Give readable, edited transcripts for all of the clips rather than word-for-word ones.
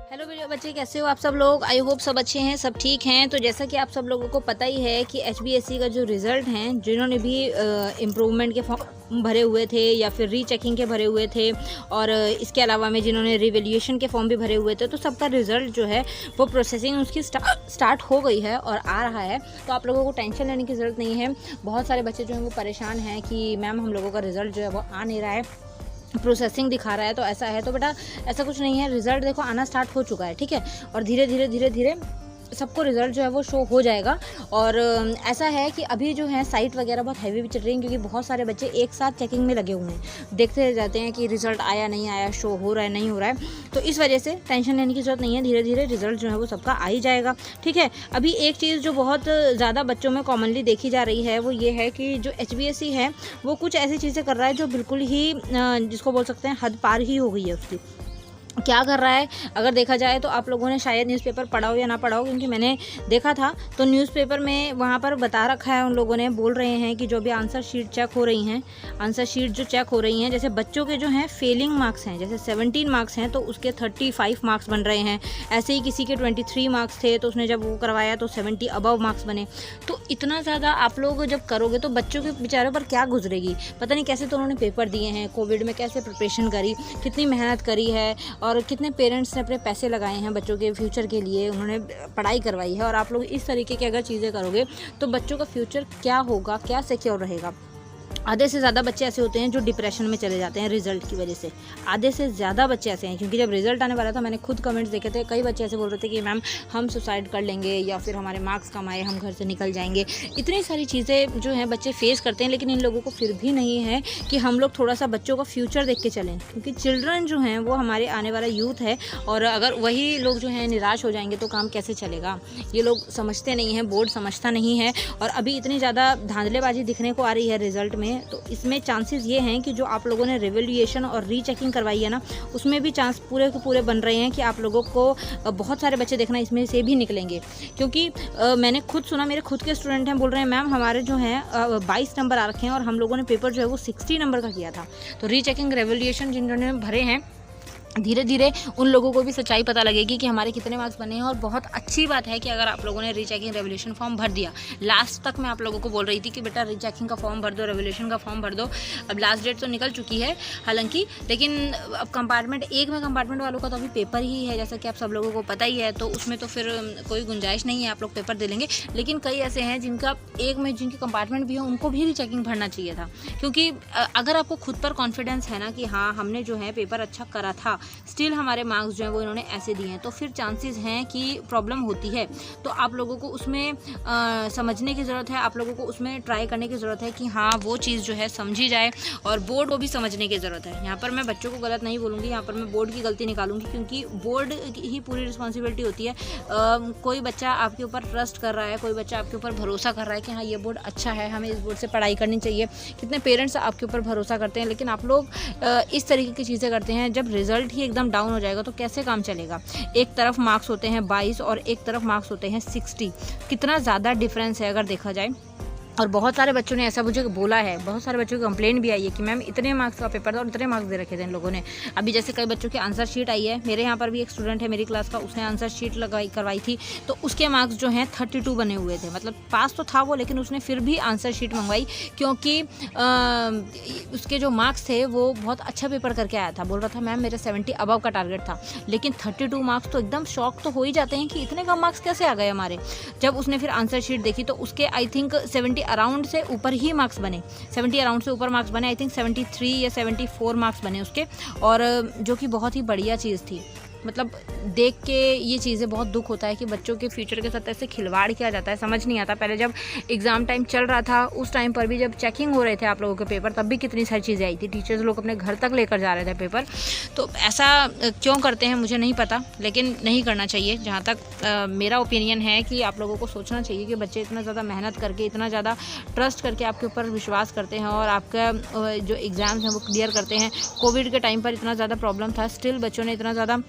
Hello मेरे बच्चे, कैसे हो आप सब लोग। आई होप सब अच्छे हैं, सब ठीक हैं। तो जैसा कि आप सब लोगों को पता ही है कि HBSC का जो रिज़ल्ट हैं, जिन्होंने भी इम्प्रूवमेंट के फॉर्म भरे हुए थे या फिर रीचेकिंग के भरे हुए थे, और इसके अलावा में जिन्होंने रिवैल्यूएशन के फॉर्म भी भरे हुए थे, तो सबका रिज़ल्ट जो है वो प्रोसेसिंग उसकी स्टार्ट हो गई है और आ रहा है। तो आप लोगों को टेंशन लेने की ज़रूरत नहीं है। बहुत सारे बच्चे जो हैं वो परेशान हैं कि मैम हम लोगों का रिज़ल्ट जो है वो आ नहीं रहा है, प्रोसेसिंग दिखा रहा है। तो ऐसा है, तो बेटा ऐसा कुछ नहीं है, रिज़ल्ट देखो आना स्टार्ट हो चुका है, ठीक है। और धीरे धीरे सबको रिज़ल्ट जो है वो शो हो जाएगा। और ऐसा है कि अभी जो है साइट वगैरह बहुत हैवी भी चल रही है, क्योंकि बहुत सारे बच्चे एक साथ चेकिंग में लगे हुए हैं, देखते रह जाते हैं कि रिज़ल्ट आया नहीं आया, शो हो रहा है नहीं हो रहा है। तो इस वजह से टेंशन लेने की ज़रूरत नहीं है, धीरे धीरे रिज़ल्ट जो है वो सबका आ ही जाएगा, ठीक है। अभी एक चीज़ जो बहुत ज़्यादा बच्चों में कॉमनली देखी जा रही है वो ये है कि जो HBSC है वो कुछ ऐसी चीज़ें कर रहा है जो बिल्कुल ही जिसको बोल सकते हैं हद पार ही हो गई है उसकी। क्या कर रहा है, अगर देखा जाए तो आप लोगों ने शायद न्यूज़पेपर पढ़ा हो या ना पढ़ा हो, क्योंकि मैंने देखा था तो न्यूज़पेपर में वहाँ पर बता रखा है, उन लोगों ने बोल रहे हैं कि जो भी आंसर शीट चेक हो रही हैं, आंसर शीट जो चेक हो रही हैं, जैसे बच्चों के जो हैं फेलिंग मार्क्स हैं, जैसे 17 मार्क्स हैं तो उसके 35 मार्क्स बन रहे हैं। ऐसे ही किसी के 23 मार्क्स थे तो उसने जब वो करवाया तो 70 अबव मार्क्स बने। तो इतना ज़्यादा आप लोग जब करोगे तो बच्चों के बेचारों पर क्या गुजरेगी, पता नहीं कैसे तो उन्होंने पेपर दिए हैं, कोविड में कैसे प्रिपरेशन करी, कितनी मेहनत करी है, और कितने पेरेंट्स ने अपने पैसे लगाए हैं बच्चों के फ्यूचर के लिए, उन्होंने पढ़ाई करवाई है। और आप लोग इस तरीके की अगर चीज़ें करोगे तो बच्चों का फ्यूचर क्या होगा, क्या सिक्योर रहेगा। आधे से ज़्यादा बच्चे ऐसे होते हैं जो डिप्रेशन में चले जाते हैं रिज़ल्ट की वजह से। आधे से ज़्यादा बच्चे ऐसे हैं, क्योंकि जब रिज़ल्ट आने वाला था मैंने खुद कमेंट्स देखे थे, कई बच्चे ऐसे बोल रहे थे कि मैम हम सुसाइड कर लेंगे, या फिर हमारे मार्क्स कम आए हम घर से निकल जाएंगे। इतनी सारी चीज़ें जो हैं बच्चे फेस करते हैं, लेकिन इन लोगों को फिर भी नहीं है कि हम लोग थोड़ा सा बच्चों का फ्यूचर देख के चलें, क्योंकि चिल्ड्रन जो हैं वो हमारे आने वाला यूथ है। और अगर वही लोग जो हैं निराश हो जाएंगे तो काम कैसे चलेगा। ये लोग समझते नहीं हैं, बोर्ड समझता नहीं है। और अभी इतनी ज़्यादा धांधलेबाजी दिखने को आ रही है रिज़ल्ट में, तो इसमें चांसेस ये हैं कि जो आप लोगों ने रिवैल्यूएशन और रीचेकिंग करवाई है ना, उसमें भी चांस पूरे के पूरे बन रहे हैं कि आप लोगों को बहुत सारे बच्चे देखना इसमें से भी निकलेंगे। क्योंकि मैंने खुद सुना, मेरे खुद के स्टूडेंट हैं, बोल रहे हैं मैम हमारे जो हैं 22 नंबर आ रखे हैं और हम लोगों ने पेपर जो है वो 60 नंबर का किया था। तो रीचेकिंग रिवैल्यूएशन जिन्होंने भरे हैं, धीरे धीरे उन लोगों को भी सच्चाई पता लगेगी कि हमारे कितने मार्क्स बने हैं। और बहुत अच्छी बात है कि अगर आप लोगों ने रीचेकिंग रेवोल्यूशन फॉर्म भर दिया, लास्ट तक मैं आप लोगों को बोल रही थी कि बेटा रीचेकिंग का फॉर्म भर दो, रेवोल्यूशन का फॉर्म भर दो। अब लास्ट डेट तो निकल चुकी है हालांकि, लेकिन अब कंपार्टमेंट एक में कंपार्टमेंट वालों का तो अभी पेपर ही है, जैसा कि आप सब लोगों को पता ही है। तो उसमें तो फिर कोई गुंजाइश नहीं है, आप लोग पेपर दे लेंगे। लेकिन कई ऐसे हैं जिनका एक में जिनकी कंपार्टमेंट भी है, उनको भी रीचेकिंग भरना चाहिए था। क्योंकि अगर आपको खुद पर कॉन्फिडेंस है ना कि हाँ हमने जो है पेपर अच्छा करा था, स्टिल हमारे मार्क्स जो हैं वो इन्होंने ऐसे दिए हैं, तो फिर चांसेस हैं कि प्रॉब्लम होती है। तो आप लोगों को उसमें समझने की ज़रूरत है, आप लोगों को उसमें ट्राई करने की ज़रूरत है कि हाँ वो चीज़ जो है समझी जाए, और बोर्ड को भी समझने की ज़रूरत है। यहाँ पर मैं बच्चों को गलत नहीं बोलूँगी, यहाँ पर मैं बोर्ड की गलती निकालूंगी, क्योंकि बोर्ड की ही पूरी रिस्पॉन्सिबिलिटी होती है। कोई बच्चा आपके ऊपर ट्रस्ट कर रहा है, कोई बच्चा आपके ऊपर भरोसा कर रहा है कि हाँ ये बोर्ड अच्छा है, हमें इस बोर्ड से पढ़ाई करनी चाहिए। कितने पेरेंट्स आपके ऊपर भरोसा करते हैं, लेकिन आप लोग इस तरीके की चीज़ें करते हैं। जब रिजल्ट ही एकदम डाउन हो जाएगा तो कैसे काम चलेगा। एक तरफ मार्क्स होते हैं 22 और एक तरफ मार्क्स होते हैं 60, कितना ज़्यादा डिफरेंस है अगर देखा जाए। और बहुत सारे बच्चों ने ऐसा मुझे बोला है, बहुत सारे बच्चों की कंप्लेंट भी आई है कि मैम इतने मार्क्स का पेपर था और इतने मार्क्स दे रखे थे इन लोगों ने। अभी जैसे कई बच्चों की आंसर शीट आई है, मेरे यहाँ पर भी एक स्टूडेंट है मेरी क्लास का, उसने आंसर शीट करवाई थी, तो उसके मार्क्स जो हैं 32 बने हुए थे। मतलब पास तो था वो, लेकिन उसने फिर भी आंसर शीट मंगवाई, क्योंकि उसके जो मार्क्स थे वो बहुत अच्छा पेपर करके आया था। बोल रहा था मैम मेरे 70 अबव का टारगेट था, लेकिन 32 मार्क्स तो एकदम शॉक तो हो ही जाते हैं कि इतने कम मार्क्स कैसे आ गए हमारे। जब उसने फिर आंसर शीट देखी तो उसके आई थिंक 70 अराउंड से ऊपर ही मार्क्स बने, 70 अराउंड से ऊपर मार्क्स बने। आई थिंक 73 या 74 मार्क्स बने उसके, और जो कि बहुत ही बढ़िया चीज़ थी। मतलब देख के ये चीज़ें बहुत दुख होता है कि बच्चों के फ्यूचर के साथ ऐसे खिलवाड़ किया जाता है, समझ नहीं आता। पहले जब एग्ज़ाम टाइम चल रहा था उस टाइम पर भी जब चेकिंग हो रहे थे आप लोगों के पेपर, तब भी कितनी सारी चीज़ें आई थी, टीचर्स लोग अपने घर तक लेकर जा रहे थे पेपर। तो ऐसा क्यों करते हैं मुझे नहीं पता, लेकिन नहीं करना चाहिए। जहाँ तक मेरा ओपिनियन है कि आप लोगों को सोचना चाहिए कि बच्चे इतना ज़्यादा मेहनत करके, इतना ज़्यादा ट्रस्ट करके आपके ऊपर विश्वास करते हैं और आपका जो एग्ज़ाम्स हैं वो क्लियर करते हैं। कोविड के टाइम पर इतना ज़्यादा प्रॉब्लम था, स्टिल बच्चों ने इतना ज़्यादा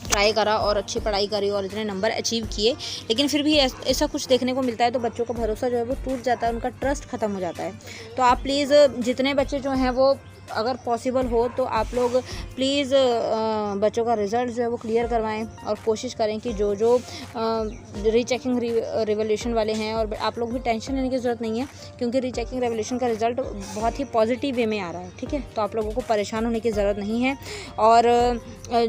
ट्राई करा और अच्छी पढ़ाई करी और इतने नंबर अचीव किए, लेकिन फिर भी ऐसा कुछ देखने को मिलता है तो बच्चों का भरोसा जो है वो टूट जाता है, उनका ट्रस्ट खत्म हो जाता है। तो आप प्लीज़ जितने बच्चे जो हैं वो अगर पॉसिबल हो तो आप लोग प्लीज़ बच्चों का रिज़ल्ट जो है वो क्लियर करवाएं और कोशिश करें कि जो जो रीचेकिंग रिवोल्यूशन वाले हैं, और आप लोग भी टेंशन लेने की ज़रूरत नहीं है क्योंकि रीचेकिंग रिवोल्यूशन का रिज़ल्ट बहुत ही पॉजिटिव वे में आ रहा है, ठीक है। तो आप लोगों को परेशान होने की ज़रूरत नहीं है। और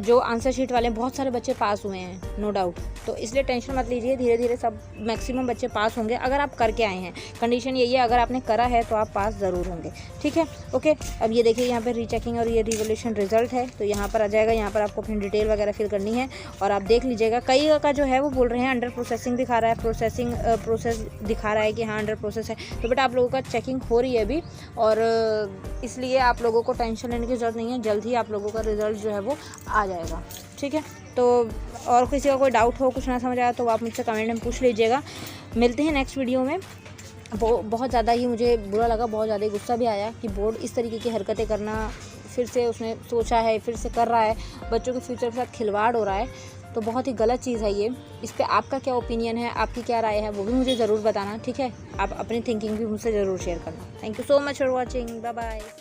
जो आंसर शीट वाले बहुत सारे बच्चे पास हुए हैं, नो डाउट, तो इसलिए टेंशन मत लीजिए, धीरे धीरे सब मैक्सिमम बच्चे पास होंगे अगर आप करके आए हैं। कंडीशन यही है, अगर आपने करा है तो आप पास ज़रूर होंगे, ठीक है। ओके, अब ये देखिए यहाँ पे रीचेकिंग और ये रिवोल्यूशन रिजल्ट है, तो यहाँ पर आ जाएगा। यहाँ पर आपको अपनी डिटेल वगैरह फिल करनी है और आप देख लीजिएगा। कई का जो है वो बोल रहे हैं अंडर प्रोसेसिंग दिखा रहा है, प्रोसेस दिखा रहा है कि हाँ अंडर प्रोसेस है। तो बेटा आप लोगों का चेकिंग हो रही है अभी, और इसलिए आप लोगों को टेंशन लेने की ज़रूरत नहीं है। जल्द ही आप लोगों का रिज़ल्ट जो है वो आ जाएगा, ठीक है। तो और किसी का कोई डाउट हो, कुछ ना समझ आया तो आप मुझसे कमेंट में पूछ लीजिएगा। मिलते हैं नेक्स्ट वीडियो में। बहुत ज़्यादा ही मुझे बुरा लगा, बहुत ज़्यादा ही गुस्सा भी आया कि बोर्ड इस तरीके की हरकतें करना फिर से उसने सोचा है, फिर से कर रहा है, बच्चों के फ्यूचर के साथ खिलवाड़ हो रहा है। तो बहुत ही गलत चीज़ है ये। इस पर आपका क्या ओपिनियन है, आपकी क्या राय है, वो भी मुझे ज़रूर बताना, ठीक है। आप अपनी थिंकिंग भी मुझसे ज़रूर शेयर करना। Thank you so much for watching, bye bye.